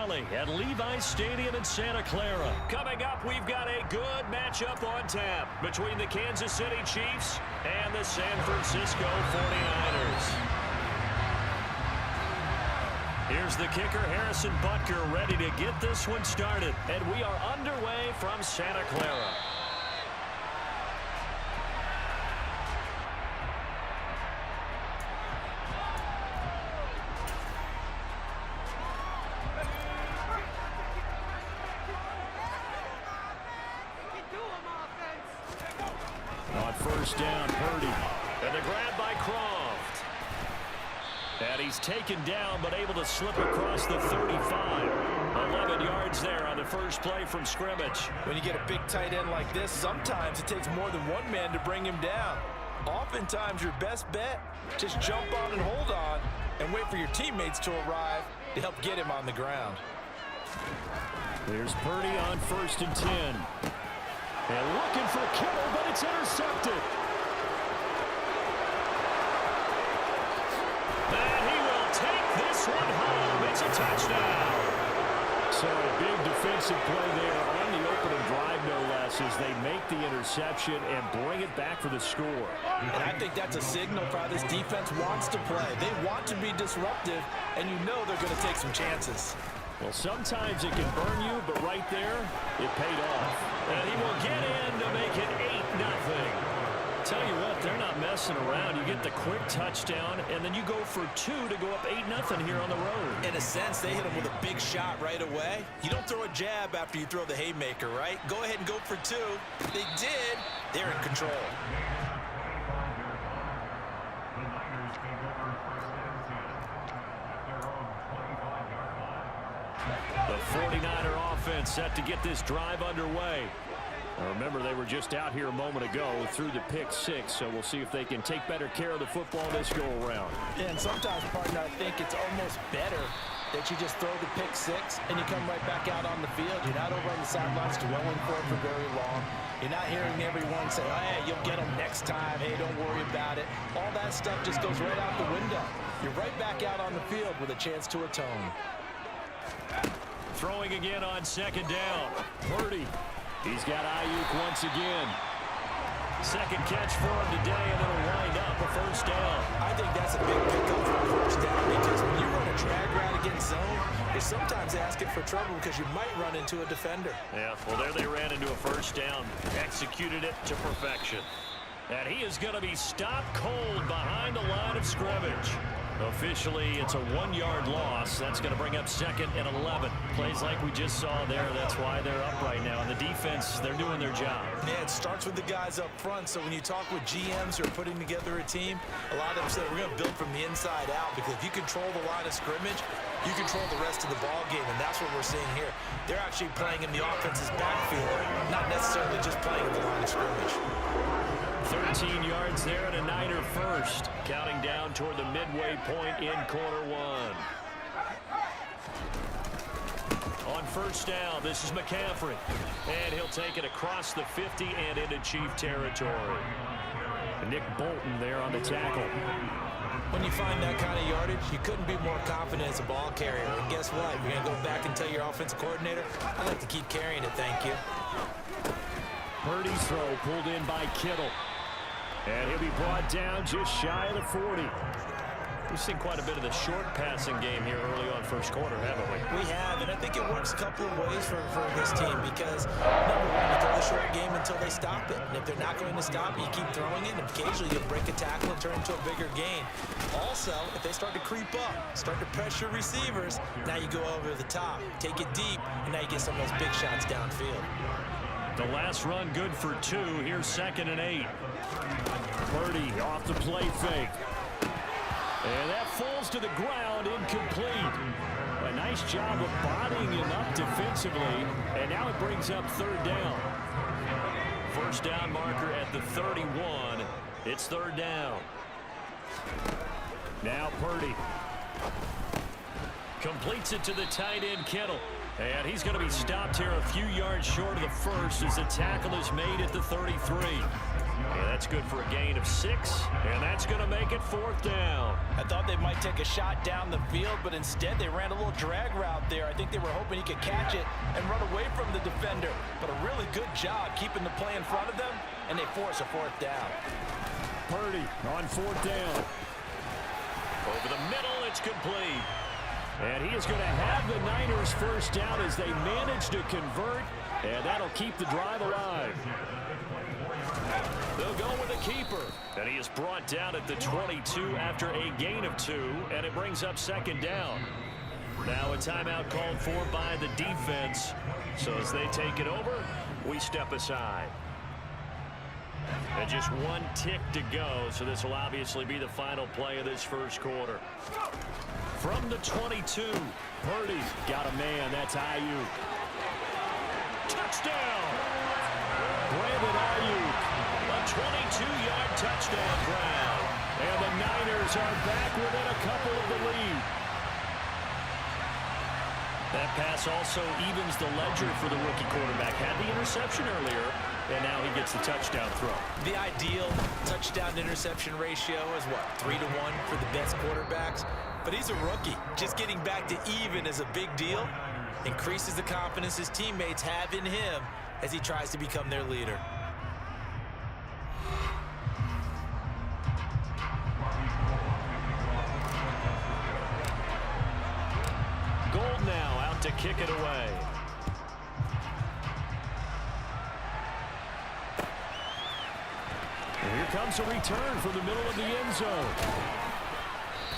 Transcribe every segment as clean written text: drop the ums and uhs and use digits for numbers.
finale at Levi's Stadium in Santa Clara. Coming up, we've got a good matchup on tap between the Kansas City Chiefs and the San Francisco 49ers. Here's the kicker, Harrison Butker, ready to get this one started. And we are underway from Santa Clara. On first down, Purdy. And the grab by Croft. And he's taken down, but able to slip across the 35. 11 yards there on the first play from scrimmage. When you get a big tight end like this, sometimes it takes more than one man to bring him down. Oftentimes, your best bet, just jump on and hold on and wait for your teammates to arrive to help get him on the ground. Here's Purdy on first and 10. And looking for Kittle, but it's intercepted. And he will take this one home. It's a touchdown. So a big defensive play there on the opening drive, no less, as they make the interception and bring it back for the score. And I think that's a signal for how this defense wants to play. They want to be disruptive, and you know they're going to take some chances. Well, sometimes it can burn you, but right there, it paid off. And he will get in to make it 8-0. Tell you what, they're not messing around. You get the quick touchdown, and then you go for 2 to go up 8-0 here on the road. In a sense, they hit him with a big shot right away. You don't throw a jab after you throw the haymaker, right? Go ahead and go for 2. They did. They're in control. The 49er offense set to get this drive underway. Now remember, they were just out here a moment ago through the pick 6, so we'll see if they can take better care of the football this go-around. Yeah, and sometimes, partner, I think it's almost better that you just throw the pick 6 and you come right back out on the field. You're not over on the sidelines dwelling for it for very long. You're not hearing everyone say, oh, hey, you'll get them next time. Hey, don't worry about it. All that stuff just goes right out the window. You're right back out on the field with a chance to atone. Throwing again on second down. Purdy. He's got Ayuk once again. Second catch for him today, and it'll wind up a first down. I think that's a big pickup for a first down, because when you run a drag route against zone, you're sometimes asking for trouble because you might run into a defender. Yeah, well, there they ran into a first down. Executed it to perfection. And he is going to be stopped cold behind the line of scrimmage. Officially, it's a 1-yard loss. That's going to bring up second and 11. Plays like we just saw there. That's why they're up right now. And the defense, they're doing their job. Yeah, it starts with the guys up front. So when you talk with GMs who are putting together a team, a lot of them say we're going to build from the inside out, because if you control the line of scrimmage, you control the rest of the ball game, and that's what we're seeing here. They're actually playing in the offense's backfield, not necessarily just playing at the line of scrimmage. 13 yards there and a Niner first. Counting down toward the midway point in quarter 1. On first down, this is McCaffrey. And he'll take it across the 50 and into Chief territory. Nick Bolton there on the tackle. When you find that kind of yardage, you couldn't be more confident as a ball carrier. And guess what? You're going to go back and tell your offensive coordinator, I'd like to keep carrying it, thank you. Purdy's throw pulled in by Kittle. And he'll be brought down just shy of the 40. We've seen quite a bit of the short passing game here early on first quarter, haven't we? We have, and I think it works a couple of ways for this team, because, number one, you throw the short game until they stop it. And if they're not going to stop it, you keep throwing it, and occasionally you'll break a tackle and turn into a bigger gain. Also, if they start to creep up, start to pressure receivers, now you go over the top, take it deep, and now you get some of those big shots downfield. The last run good for 2. Here's second and 8. Purdy off the play fake. And that falls to the ground, incomplete. A nice job of bodying him up defensively. And now it brings up third down. First down marker at the 31. It's third down. Now Purdy. Completes it to the tight end, Kittle. And he's going to be stopped here a few yards short of the first as the tackle is made at the 33. And that's good for a gain of 6, and that's going to make it 4th down. I thought they might take a shot down the field, but instead they ran a little drag route there. I think they were hoping he could catch it and run away from the defender. But a really good job keeping the play in front of them, and they force a 4th down. Purdy on 4th down. Over the middle, it's complete. And he is going to have the Niners first down as they manage to convert, and that'll keep the drive alive. They'll go with a keeper, and he is brought down at the 22 after a gain of 2, and it brings up 2nd down. Now a timeout called for by the defense. So as they take it over, we step aside. And just 1 tick to go, so this will obviously be the final play of this first quarter. From the 22, Purdy got a man. That's Ayuk. Touchdown! Brandon Ayuk, a 22-yard touchdown grab. And the Niners are back within a couple of the lead. That pass also evens the ledger for the rookie quarterback. Had the interception earlier, and now he gets the touchdown throw. The ideal touchdown-interception ratio is what, 3 to 1 for the best quarterbacks? But he's a rookie. Just getting back to even is a big deal. Increases the confidence his teammates have in him as he tries to become their leader. Gold now out to kick it away. And here comes a return from the middle of the end zone.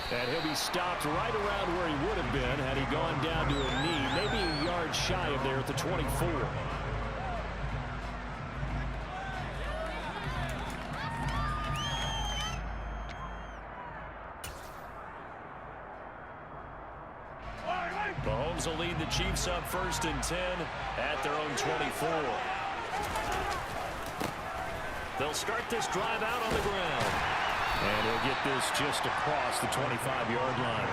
And he'll be stopped right around where he would have been had he gone down to a knee, maybe a yard shy of there at the 24. Mahomes will lead the Chiefs up 1st and 10 at their own 24. They'll start this drive out on the ground. And he'll get this just across the 25-yard line.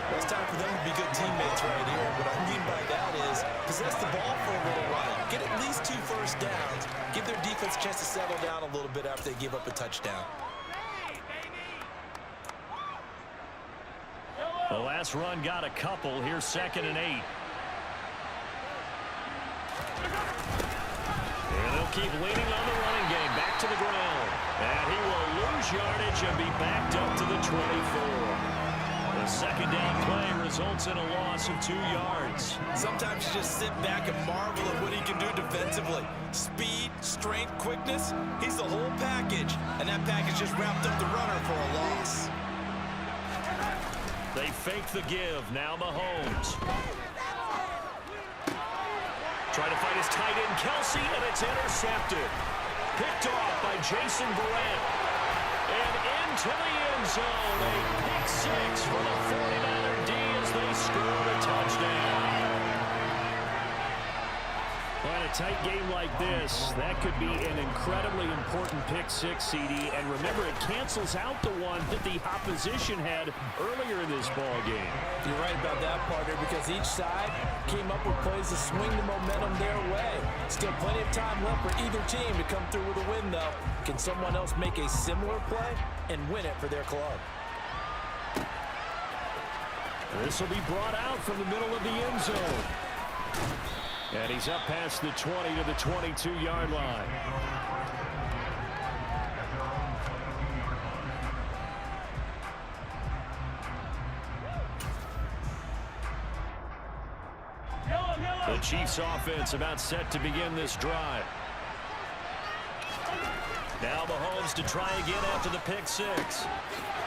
Well, it's time for them to be good teammates right here. What I mean by that is possess the ball for a little while. Get at least 2 first downs. Give their defense a chance to settle down a little bit after they give up a touchdown. The last run got a couple. Here's 2nd and 8. And they'll keep leaning on the running game. Back to the ground. And he will lose yardage and be backed up to the 24. The 2nd down play results in a loss of 2 yards. Sometimes you just sit back and marvel at what he can do defensively. Speed, strength, quickness, he's the whole package. And that package just wrapped up the runner for a loss. They fake the give. Now Mahomes. Trying to fight his tight end, Kelsey, and it's intercepted. Picked off by Jason Barrett. And into the end zone. A pick 6 for the 49er D as they score a touchdown. Well, in a tight game like this, that could be an incredibly important pick 6, CD. And remember, it cancels out the one that the opposition had earlier in this ball game. You're right about that, partner, because each side came up with plays to swing the momentum their way. Still plenty of time left for either team to come through with a win, though. Can someone else make a similar play and win it for their club? This will be brought out from the middle of the end zone. And he's up past the 20 to the 22-yard line. The Chiefs offense about set to begin this drive. Now Mahomes to try again after the pick 6.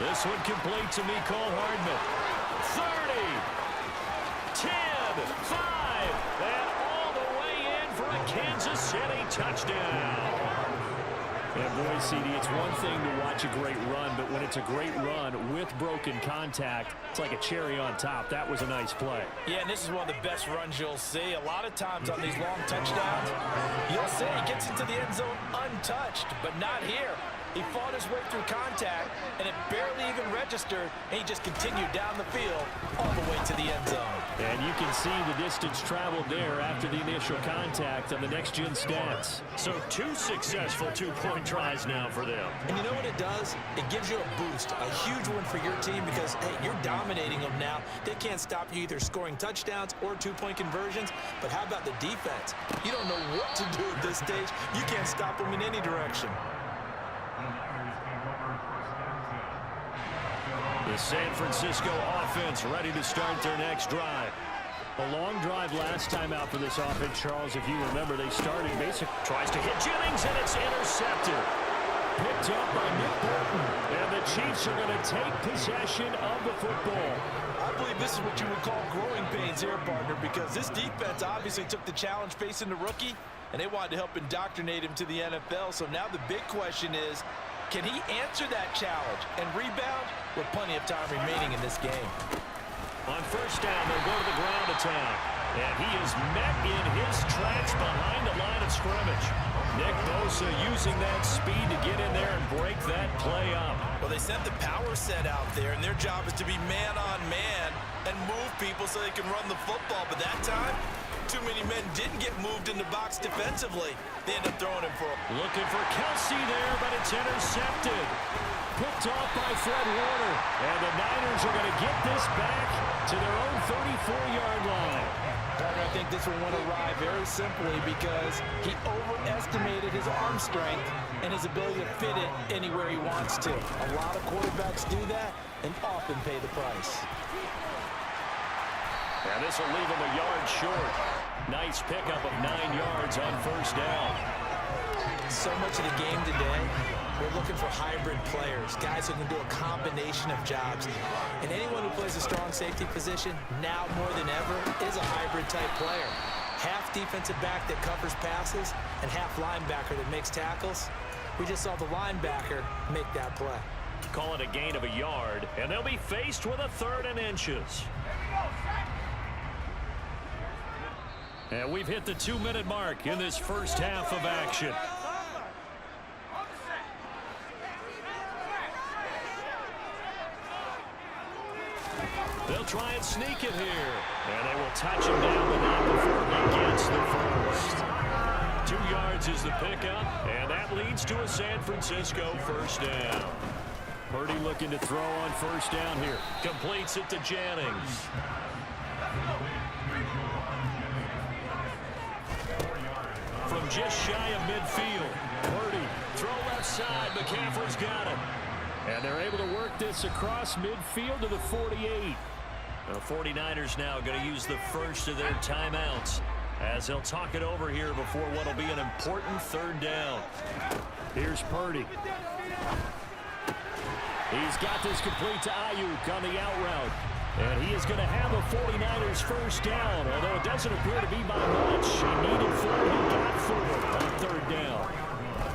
This one complete to Mecole Hardman. 30, 10, 5, and all the way in for a Kansas City touchdown. And boy, CD, it's one thing to watch a great run, but when it's a great run with broken contact, it's like a cherry on top. That was a nice play. Yeah, and this is one of the best runs you'll see. A lot of times on these long touchdowns, you'll see he gets into the end zone untouched, but not here. He fought his way through contact, and it barely even registered, and he just continued down the field all the way to the end zone. And you can see the distance traveled there after the initial contact on the next-gen stats. So 2 successful two-point tries now for them. And you know what it does? It gives you a boost, a huge one for your team because, hey, you're dominating them now. They can't stop you either scoring touchdowns or two-point conversions. But how about the defense? You don't know what to do at this stage. You can't stop them in any direction. The San Francisco offense ready to start their next drive. A long drive last time out for this offense, Charles. If you remember, they started basic. Tries to hit Jennings, and it's intercepted. Picked up by Nick Burton. And the Chiefs are going to take possession of the football. I believe this is what you would call growing pains here, partner, because this defense obviously took the challenge facing the rookie, and they wanted to help indoctrinate him to the NFL. So now the big question is, can he answer that challenge and rebound with plenty of time remaining in this game? On first down, they'll go to the ground attack. And he is met in his tracks behind the line of scrimmage. Nick Bosa using that speed to get in there and break that play up. Well, they sent the power set out there, and their job is to be man-on-man and move people so they can run the football. But that time, too many men didn't get moved in the box defensively. They end up throwing him for a... Looking for Kelsey there, but it's intercepted. Picked off by Fred Warner. And the Niners are going to get this back to their own 34-yard line. Partner, I think this will want to ride very simply because he overestimated his arm strength and his ability to fit it anywhere he wants to. A lot of quarterbacks do that and often pay the price. And this will leave him a yard short. Nice pickup of 9 yards on first down. So much of the game today, we're looking for hybrid players, guys who can do a combination of jobs. And anyone who plays a strong safety position, now more than ever, is a hybrid-type player. Half defensive back that covers passes and half linebacker that makes tackles. We just saw the linebacker make that play. Call it a gain of a yard, and they'll be faced with a 3rd and inches. And we've hit the 2-minute mark in this first half of action. They'll try and sneak it here. And they will touch him down, but not before he gets the first. 2 yards is the pickup, and that leads to a San Francisco first down. Purdy looking to throw on first down here. Completes it to Jennings. From just shy of midfield, Purdy, throw left side, McCaffrey's got it. And they're able to work this across midfield to the 48. The 49ers now going to use the first of their timeouts as they'll talk it over here before what will be an important 3rd down. Here's Purdy. He's got this complete to Ayuk on the out route. And he is going to have a 49ers first down, although it doesn't appear to be by much. He needed 4, he got 4 on 3rd down.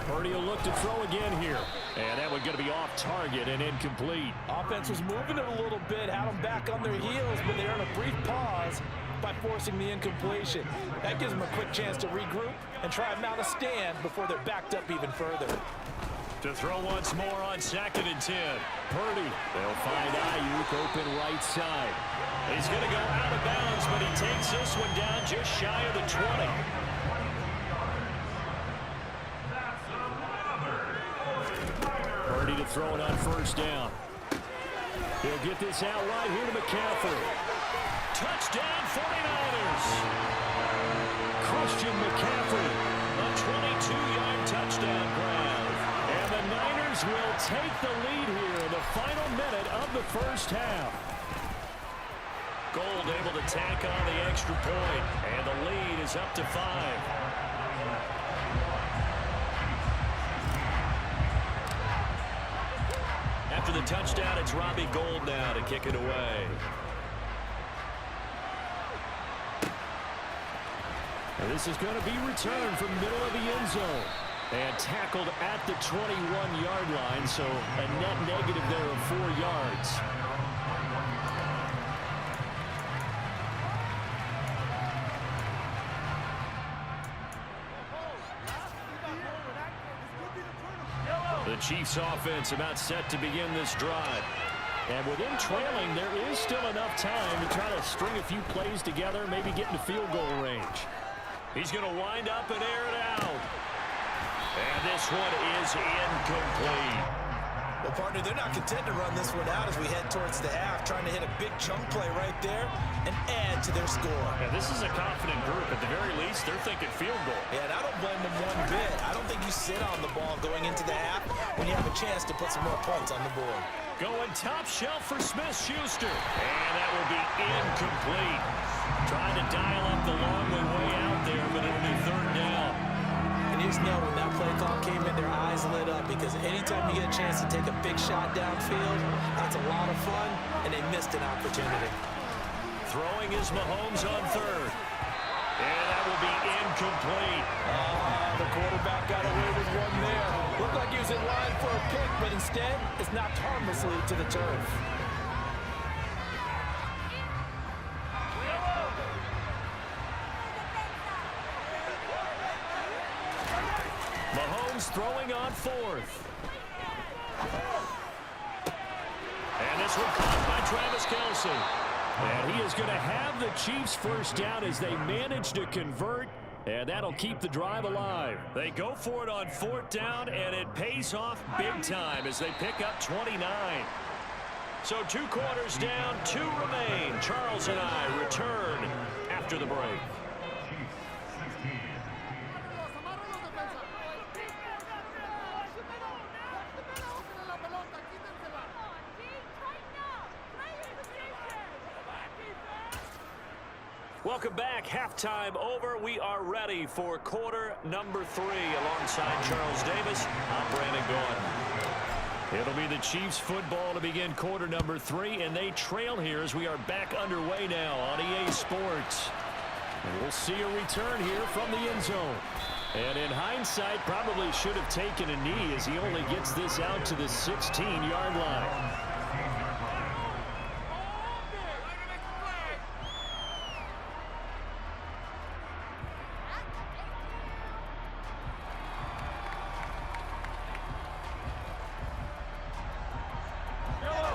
Purdy will look to throw again here. And that one's going to be off target and incomplete. Offense was moving it a little bit, had them back on their heels, but they're in a brief pause by forcing the incompletion. That gives them a quick chance to regroup and try and mount a stand before they're backed up even further. To throw once more on 2nd and 10. Purdy, they'll find Ayuk open right side. He's going to go out of bounds, but he takes this one down just shy of the 20. Purdy to throw it on first down. He'll get this out right here to McCaffrey. Touchdown 49ers. Christian McCaffrey, a 22-yard touchdown grab. And the Niners will take the lead here in the final minute of the first half. Gold able to tack on the extra point, and the lead is up to 5. After the touchdown, it's Robbie Gould now to kick it away. And this is going to be returned from middle of the end zone. And tackled at the 21-yard line, so a net negative there of 4 yards. The Chiefs offense about set to begin this drive. And with him trailing, there is still enough time to try to string a few plays together, maybe get into field goal range. He's going to wind up and air it out. And this one is incomplete. Well, partner, they're not content to run this one out as we head towards the half, trying to hit a big chunk play right there and add to their score. Yeah, this is a confident group. At the very least, they're thinking field goal. Yeah, and I don't blame them one bit. I don't think you sit on the ball going into the half when you have a chance to put some more points on the board. Going top shelf for Smith-Schuster. And that will be incomplete. Trying to dial up the long way out there, but it'll be third down. And you just know when that play call came in, their eyes lit up, because anytime you get a chance to take a big shot downfield, that's a lot of fun, and they missed an opportunity. Throwing is Mahomes on third. And that will be incomplete. The quarterback got away with one there. Looked like he was in line for a pick, but instead, it's knocked harmlessly to the turf. Mahomes throwing on fourth. And this one caught by Travis Kelce. And he is going to have the Chiefs first down as they manage to convert. And that'll keep the drive alive. They go for it on fourth down, and it pays off big time as they pick up 29. So 2 quarters down, 2 remain. Charles and I return after the break. Welcome back. Halftime over. We are ready for quarter number 3 alongside Charles Davis. I'm Brandon Gaudin. It'll be the Chiefs football to begin quarter number 3, and they trail here as we are back underway now on EA Sports. And we'll see a return here from the end zone. And in hindsight, probably should have taken a knee as he only gets this out to the 16-yard line.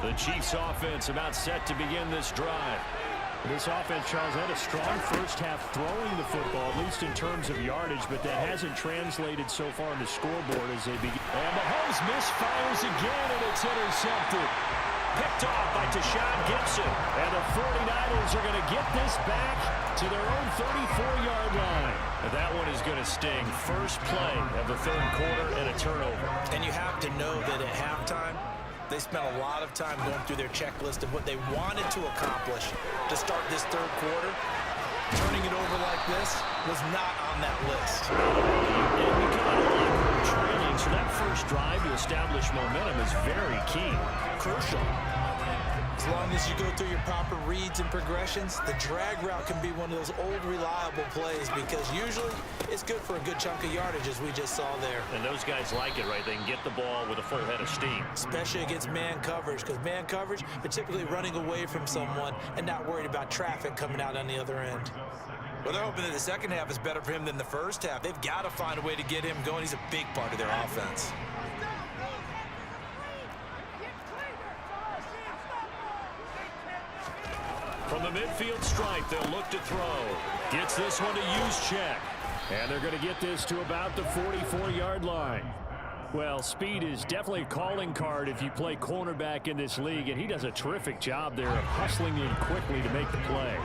The Chiefs offense about set to begin this drive. This offense, Charles, had a strong first half throwing the football, at least in terms of yardage, but that hasn't translated so far on the scoreboard as they begin. And Mahomes misfires again, and it's intercepted. Picked off by Tashawn Gibson. And the 49ers are going to get this back to their own 34-yard line. And that one is going to sting. First play of the third quarter and a turnover. And you have to know that at halftime, they spent a lot of time going through their checklist of what they wanted to accomplish to start this third quarter. Turning it over like this was not on that list. And we come out of the locker room training, so that first drive to establish momentum is very key. Crucial. As long as you go through your proper reads and progressions, the drag route can be one of those old reliable plays because usually it's good for a good chunk of yardage, as we just saw there. And those guys like it, right? They can get the ball with a full head of steam. Especially against man coverage, because man coverage, they're typically running away from someone and not worried about traffic coming out on the other end. Well, they're hoping that the second half is better for him than the first half. They've got to find a way to get him going. He's a big part of their offense. From the midfield stripe, they'll look to throw. Gets this one to use check. And they're going to get this to about the 44-yard line. Well, speed is definitely a calling card if you play cornerback in this league, and he does a terrific job there of hustling in quickly to make the play.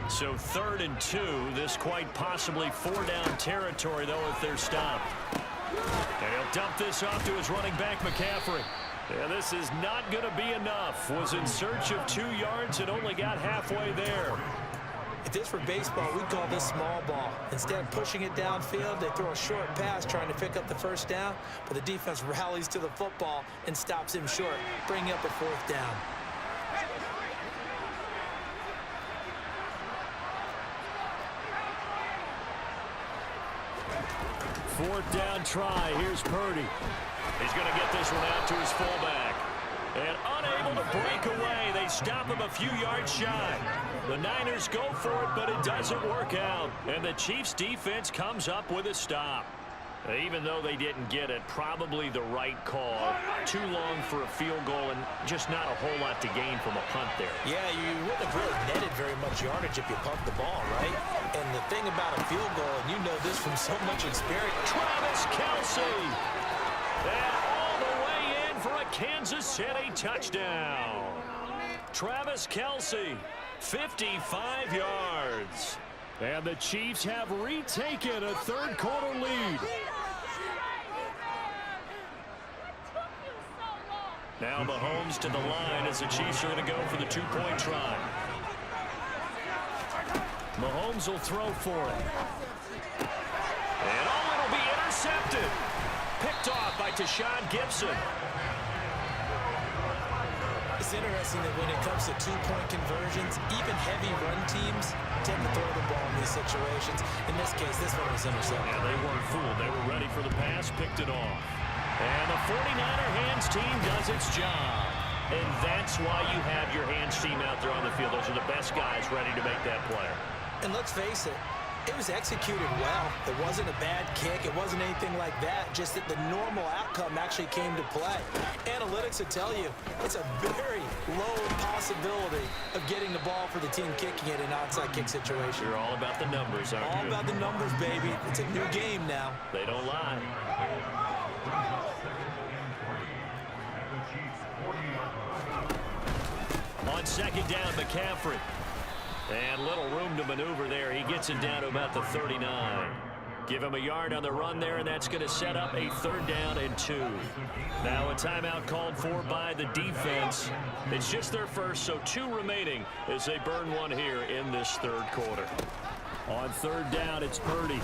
So 3rd and 2, this quite possibly 4-down territory, though, if they're stopped. And he'll dump this off to his running back, McCaffrey. Yeah, this is not going to be enough. Was in search of 2 yards and only got halfway there. If this were baseball, we'd call this small ball. Instead of pushing it downfield, they throw a short pass trying to pick up the first down, but the defense rallies to the football and stops him short, bringing up a 4th down. Fourth down try. Here's Purdy. He's going to get this one out to his fullback. And unable to break away. They stop him a few yards shy. The Niners go for it, but it doesn't work out. And the Chiefs defense comes up with a stop. Even though they didn't get it, probably the right call. Too long for a field goal and just not a whole lot to gain from a punt there. Yeah, you wouldn't have really netted very much yardage if you pumped the ball, right? And the thing about a field goal, and you know this from so much experience. Travis Kelce. And all the way in for a Kansas City touchdown. Travis Kelce, 55 yards. And the Chiefs have retaken a third-quarter lead. Now Mahomes to the line as the Chiefs are going to go for the two-point try. Mahomes will throw for it. And it'll be intercepted. Picked off by Tashawn Gibson. It's interesting that when it comes to two-point conversions, even heavy run teams tend to throw the ball in these situations. In this case, this one was intercepted. Yeah, they weren't fooled. They were ready for the pass, picked it off. And the 49er hands team does its job. And that's why you have your hands team out there on the field. Those are the best guys ready to make that play. And let's face it, it was executed well. It wasn't a bad kick. It wasn't anything like that. Just that the normal outcome actually came to play. Analytics will tell you it's a very low possibility of getting the ball for the team kicking it in an onside kick situation. You're all about the numbers, aren't you? All about the numbers, baby. It's a new game now. They don't lie. On second down, McCaffrey. And little room to maneuver there. He gets it down to about the 39. Give him a yard on the run there, and that's going to set up a 3rd down and 2. Now a timeout called for by the defense. It's just their first, so 2 remaining as they burn one here in this 3rd quarter. On 3rd down, it's Purdy.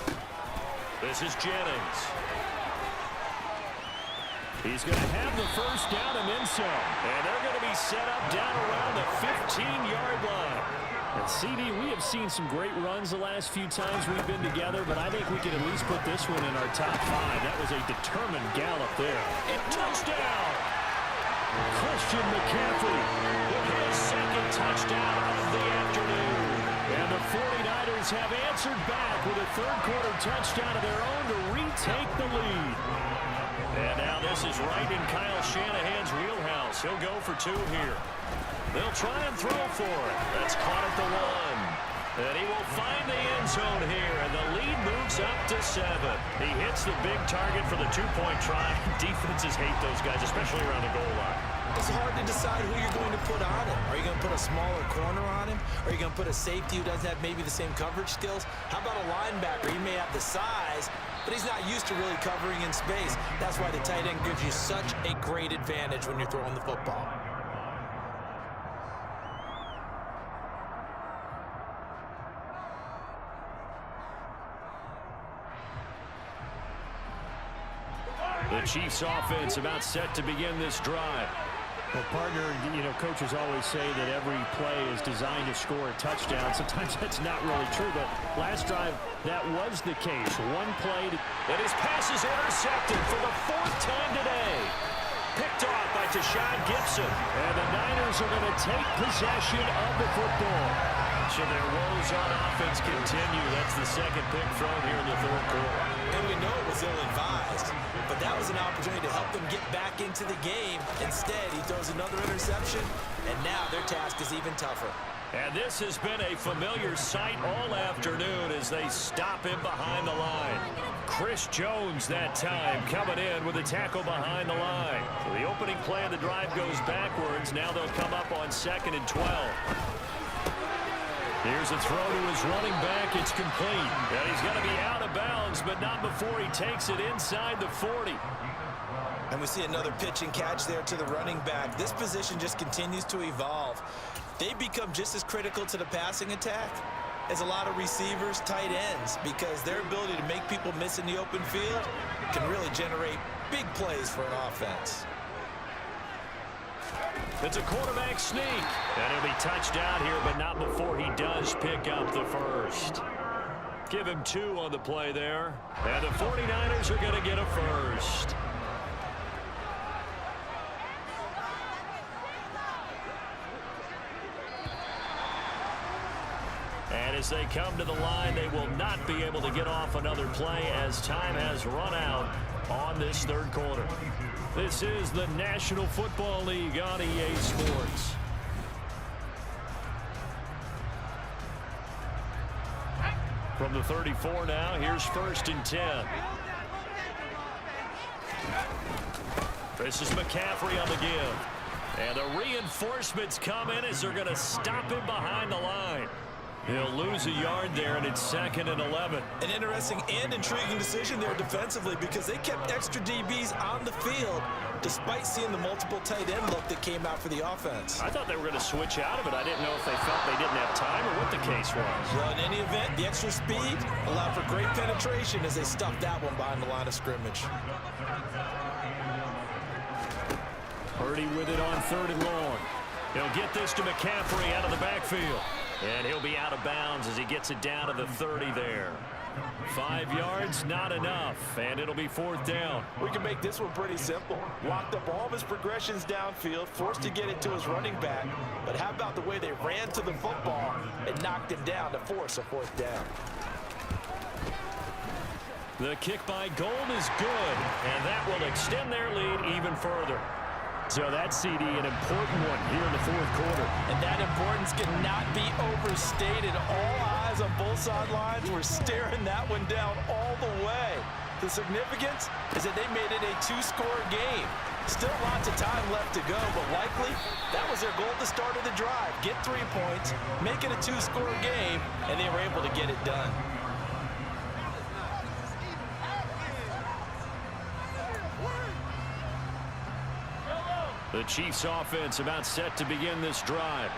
This is Jennings. He's going to have the 1st down and then some. And they're going to be set up down around the 15-yard line. And CD, we have seen some great runs the last few times we've been together, but I think we can at least put this one in our top 5. That was a determined gallop there. And touchdown! Christian McCaffrey with his 2nd touchdown of the afternoon. And the 49ers have answered back with a 3rd-quarter touchdown of their own to retake the lead. And now this is right in Kyle Shanahan's wheelhouse. He'll go for 2 here. They'll try and throw for it. That's caught at the 1. And he will find the end zone here, and the lead moves up to 7. He hits the big target for the 2-point try. Defenses hate those guys, especially around the goal line. It's hard to decide who you're going to put on him. Are you going to put a smaller corner on him? Are you going to put a safety who doesn't have maybe the same coverage skills? How about a linebacker? He may have the size, but he's not used to really covering in space. That's why the tight end gives you such a great advantage when you're throwing the football. The Chiefs offense about set to begin this drive. Well, partner, you know, coaches always say that every play is designed to score a touchdown. Sometimes that's not really true, but last drive, that was the case. One play. And his pass is intercepted for the 4th time today. Picked off by Tashawn Gibson. And the Niners are going to take possession of the football. So their woes on offense continue. That's the 2nd pick thrown here in the 3rd quarter. And we know it was ill-advised, but that was an opportunity to help them get back into the game. Instead, he throws another interception, and now their task is even tougher. And this has been a familiar sight all afternoon as they stop him behind the line. Chris Jones that time coming in with a tackle behind the line. So the opening play of the drive goes backwards. Now they'll come up on 2nd and 12. Here's a throw to his running back. It's complete. And he's going to be out of bounds, but not before he takes it inside the 40. And we see another pitch and catch there to the running back. This position just continues to evolve. They become just as critical to the passing attack as a lot of receivers, tight ends, because their ability to make people miss in the open field can really generate big plays for an offense. It's a quarterback sneak. And he'll be touched out here, but not before he does pick up the 1st. Give him 2 on the play there. And the 49ers are going to get a 1st. And as as they come to the line. They will not be able to get off another play as time has run out on this third quarter. This is the National Football League on EA Sports. From the 34 now, here's 1st and 10. This is McCaffrey on the give. And the reinforcements come in as they're going to stop him behind the line. He'll lose a yard there, and it's 2nd and 11. An interesting and intriguing decision there defensively because they kept extra DBs on the field despite seeing the multiple tight end look that came out for the offense. I thought they were going to switch out of it. I didn't know if they felt they didn't have time or what the case was. Well, in any event, the extra speed allowed for great penetration as they stuffed that one behind the line of scrimmage. Purdy with it on 3rd and long. He'll get this to McCaffrey out of the backfield. And he'll be out of bounds as he gets it down to the 30 there. 5 yards, not enough, and it'll be 4th down. We can make this one pretty simple. Locked up all of his progressions downfield, forced to get it to his running back. But how about the way they ran to the football and knocked him down to force a 4th down? The kick by Gold is good, and that will extend their lead even further. So that CD, an important one here in the 4th quarter. And that importance cannot be overstated. All eyes on both sidelines were staring that one down all the way. The significance is that they made it a 2-score game. Still lots of time left to go, but likely that was their goal at the start of the drive. Get 3 points, make it a 2-score game, and they were able to get it done. The Chiefs offense about set to begin this drive.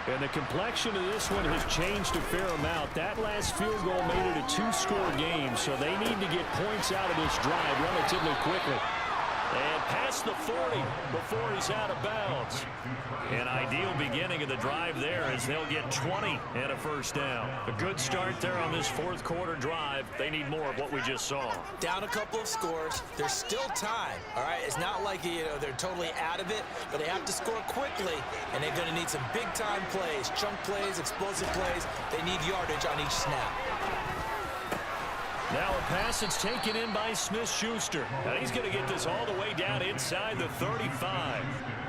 And the complexion of this one has changed a fair amount. That last field goal made it a 2-score game, so they need to get points out of this drive relatively quickly. And past the 40 before he's out of bounds. An ideal beginning of the drive there as they'll get 20 and a 1st down. A good start there on this 4th quarter drive. They need more of what we just saw. Down a couple of scores. There's still time, all right? It's not like, they're totally out of it, but they have to score quickly, and they're going to need some big-time plays, chunk plays, explosive plays. They need yardage on each snap. Now a pass that's taken in by Smith-Schuster. Now he's going to get this all the way down inside the 35.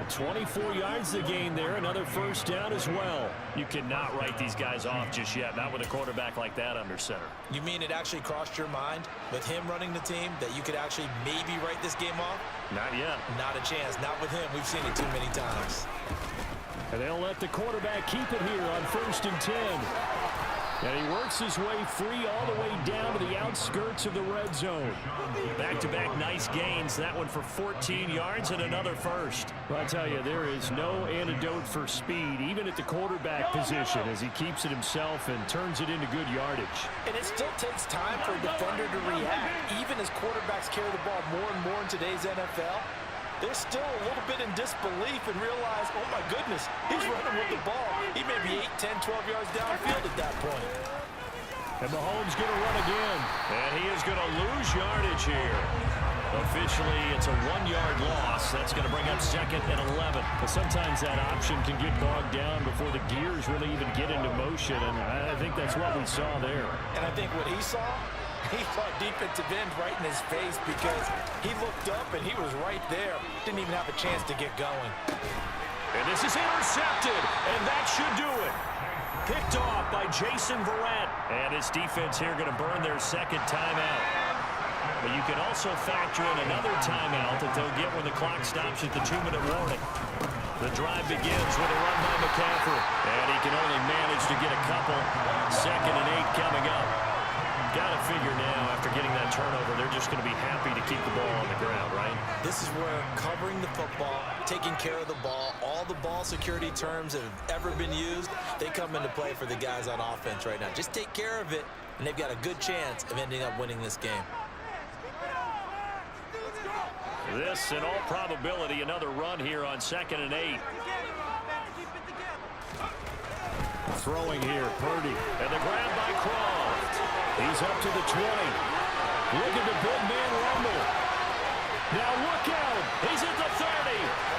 24 yards the gain there. Another 1st down as well. You cannot write these guys off just yet. Not with a quarterback like that under center. You mean it actually crossed your mind with him running the team that you could actually maybe write this game off? Not yet. Not a chance. Not with him. We've seen it too many times. And they'll let the quarterback keep it here on 1st and 10. And he works his way free all the way down to the outskirts of the red zone. Back-to-back nice gains. That one for 14 yards and another 1st. Well, I tell you, there is no antidote for speed, even at the quarterback position, as he keeps it himself and turns it into good yardage. And it still takes time for a defender to react, even as quarterbacks carry the ball more and more in today's NFL. They're still a little bit in disbelief and realize, oh my goodness, he's running with the ball. He may be 8, 10, 12 yards downfield at that point. And Mahomes going to run again. And he is going to lose yardage here. Officially, it's a 1-yard loss. That's going to bring up 2nd and 11. But sometimes that option can get bogged down before the gears really even get into motion. And I think that's what we saw there. And I think what he saw defensive end right in his face because he looked up and he was right there. Didn't even have a chance to get going. And this is intercepted, and that should do it. Picked off by Jason Verrett. And his defense here going to burn their 2nd timeout. But you can also factor in another timeout that they'll get when the clock stops at the 2-minute warning. The drive begins with a run by McCaffrey. And he can only manage to get a couple. 2nd and 8 coming up. Got to figure now, after getting that turnover, they're just going to be happy to keep the ball on the ground, right? This is where covering the football, taking care of the ball, all the ball security terms that have ever been used, they come into play for the guys on offense right now. Just take care of it, and they've got a good chance of ending up winning this game. This, in all probability, another run here on 2nd and 8. Throwing here, Purdy. And the grab by Croft. He's up to the 20. Look at the big man rumble. Now look out. He's at the 30.